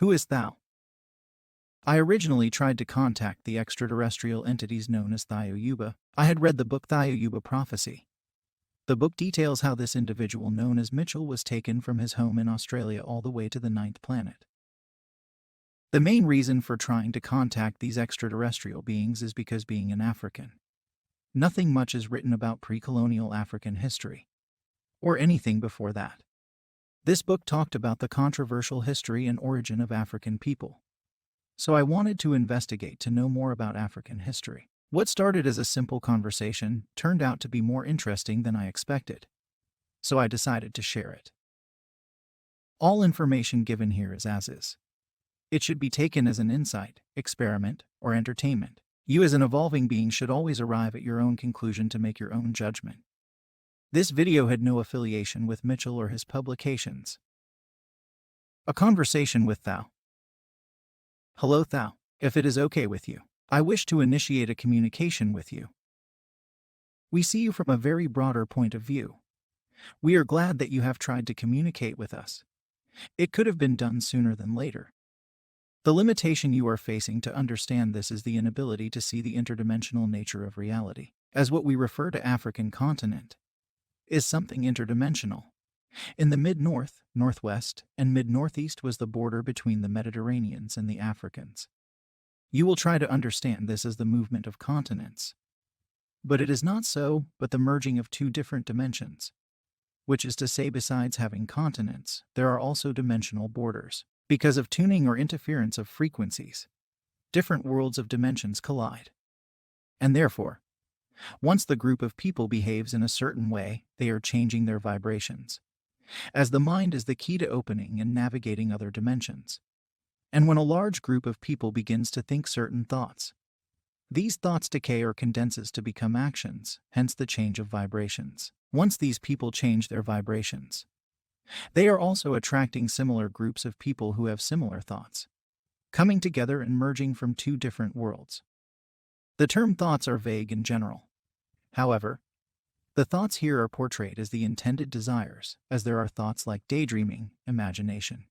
Who is Thao? I originally tried to contact the extraterrestrial entities known as Thao. I had read the book Thao Prophecy. The book details how this individual known as Mitchell was taken from his home in Australia all the way to the ninth planet. The main reason for trying to contact these extraterrestrial beings is because being an African, nothing much is written about pre-colonial African history, or anything before that. This book talked about the controversial history and origin of African people. So I wanted to investigate to know more about African history. What started as a simple conversation turned out to be more interesting than I expected, so I decided to share it. All information given here is as is. It should be taken as an insight, experiment, or entertainment. You as an evolving being should always arrive at your own conclusion to make your own judgment. This video had no affiliation with Mitchell or his publications. A conversation with Thao. Hello Thao, if it is okay with you, I wish to initiate a communication with you. We see you from a very broader point of view. We are glad that you have tried to communicate with us. It could have been done sooner than later. The limitation you are facing to understand this is the inability to see the interdimensional nature of reality, as what we refer to African continent is something interdimensional. In the mid-north, northwest, and mid-northeast was the border between the Mediterraneans and the Africans. You will try to understand this as the movement of continents. But it is not so, but the merging of two different dimensions, which is to say besides having continents, there are also dimensional borders. Because of tuning or interference of frequencies, different worlds of dimensions collide. And therefore, once the group of people behaves in a certain way, they are changing their vibrations, as the mind is the key to opening and navigating other dimensions. And when a large group of people begins to think certain thoughts, these thoughts decay or condenses to become actions, hence the change of vibrations. Once these people change their vibrations, they are also attracting similar groups of people who have similar thoughts, coming together and merging from two different worlds. The term thoughts are vague and general. However, the thoughts here are portrayed as the intended desires, as there are thoughts like daydreaming, imagination,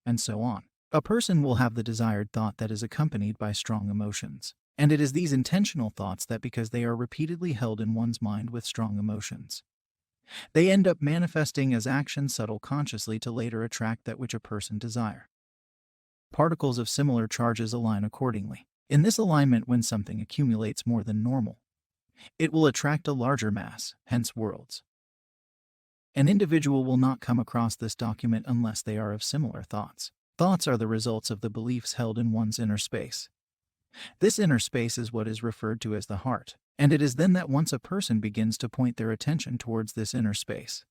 and so on. A person will have the desired thought that is accompanied by strong emotions. And it is these intentional thoughts that, because they are repeatedly held in one's mind with strong emotions, they end up manifesting as actions subtle consciously to later attract that which a person desires. Particles of similar charges align accordingly. In this alignment, when something accumulates more than normal, it will attract a larger mass, hence worlds. An individual will not come across this document unless they are of similar thoughts. Thoughts are the results of the beliefs held in one's inner space. This inner space is what is referred to as the heart. And it is then that once a person begins to point their attention towards this inner space,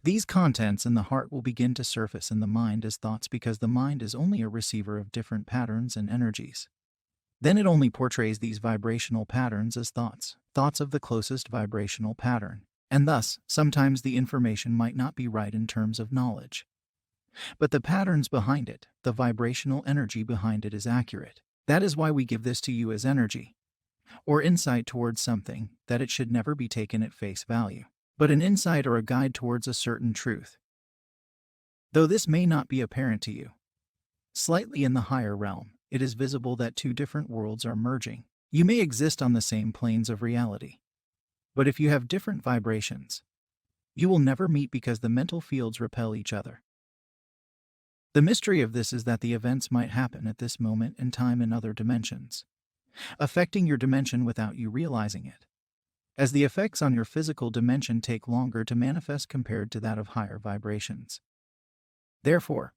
these contents in the heart will begin to surface in the mind as thoughts, because the mind is only a receiver of different patterns and energies. Then it only portrays these vibrational patterns as thoughts, thoughts of the closest vibrational pattern. And thus, sometimes the information might not be right in terms of knowledge, but the patterns behind it, the vibrational energy behind it is accurate. That is why we give this to you as energy, or insight towards something, that it should never be taken at face value, but an insight or a guide towards a certain truth. Though this may not be apparent to you, slightly in the higher realm, it is visible that two different worlds are merging. You may exist on the same planes of reality, but if you have different vibrations, you will never meet because the mental fields repel each other. The mystery of this is that the events might happen at this moment in time in other dimensions, affecting your dimension without you realizing it, as the effects on your physical dimension take longer to manifest compared to that of higher vibrations. Therefore,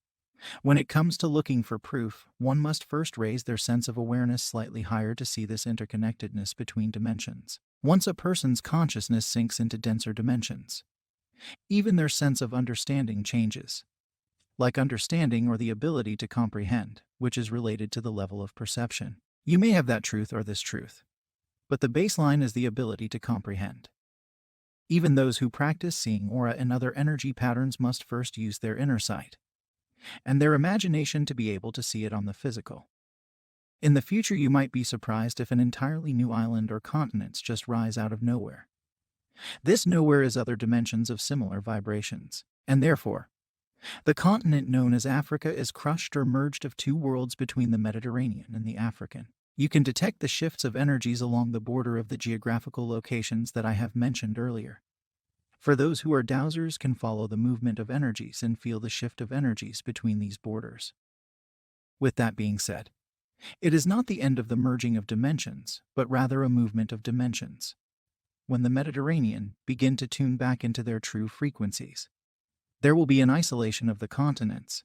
when it comes to looking for proof, one must first raise their sense of awareness slightly higher to see this interconnectedness between dimensions. Once a person's consciousness sinks into denser dimensions, even their sense of understanding changes, like understanding or the ability to comprehend, which is related to the level of perception. You may have that truth or this truth, but the baseline is the ability to comprehend. Even those who practice seeing aura and other energy patterns must first use their inner sight and their imagination to be able to see it on the physical. In the future, you might be surprised if an entirely new island or continents just rise out of nowhere. This nowhere is other dimensions of similar vibrations, and therefore, The continent known as Africa is crushed or merged of two worlds between the Mediterranean and the African. You can detect the shifts of energies along the border of the geographical locations that I have mentioned earlier. For those who are dowsers can follow the movement of energies and feel the shift of energies between these borders. With that being said, it is not the end of the merging of dimensions, but rather a movement of dimensions. When the Mediterranean begin to tune back into their true frequencies, there will be an isolation of the continents.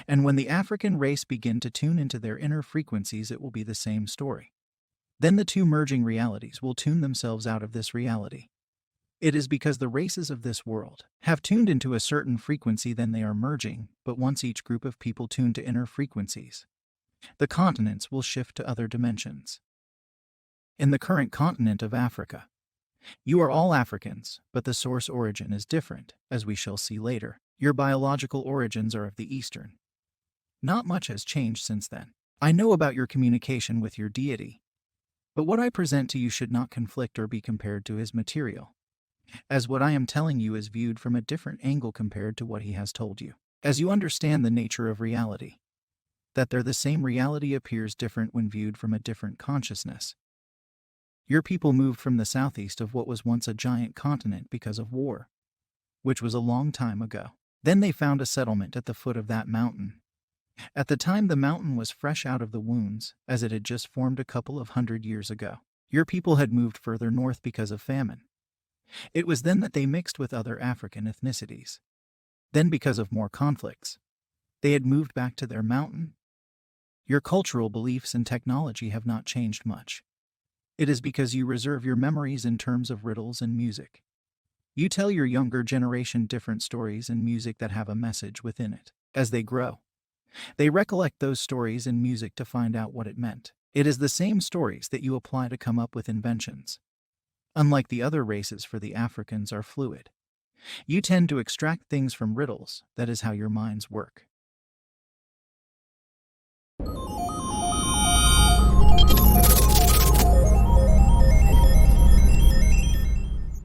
And when the African race begin to tune into their inner frequencies, it will be the same story. Then the two merging realities will tune themselves out of this reality. It is because the races of this world have tuned into a certain frequency, then they are merging, but once each group of people tune to inner frequencies, the continents will shift to other dimensions. In the current continent of Africa, you are all Africans, but the source origin is different, as we shall see later. Your biological origins are of the Eastern. Not much has changed since then. I know about your communication with your deity, but what I present to you should not conflict or be compared to his material, as what I am telling you is viewed from a different angle compared to what he has told you. As you understand the nature of reality, that the same reality appears different when viewed from a different consciousness. Your people moved from the southeast of what was once a giant continent because of war, which was a long time ago. Then they found a settlement at the foot of that mountain. At the time, the mountain was fresh out of the wounds, as it had just formed a couple of 100 years ago. Your people had moved further north because of famine. It was then that they mixed with other African ethnicities. Then, because of more conflicts, they had moved back to their mountain. Your cultural beliefs and technology have not changed much. It is because you reserve your memories in terms of riddles and music. You tell your younger generation different stories and music that have a message within it. As they grow, they recollect those stories and music to find out what it meant. It is the same stories that you apply to come up with inventions. Unlike the other races, for the Africans are fluid. You tend to extract things from riddles, that is how your minds work.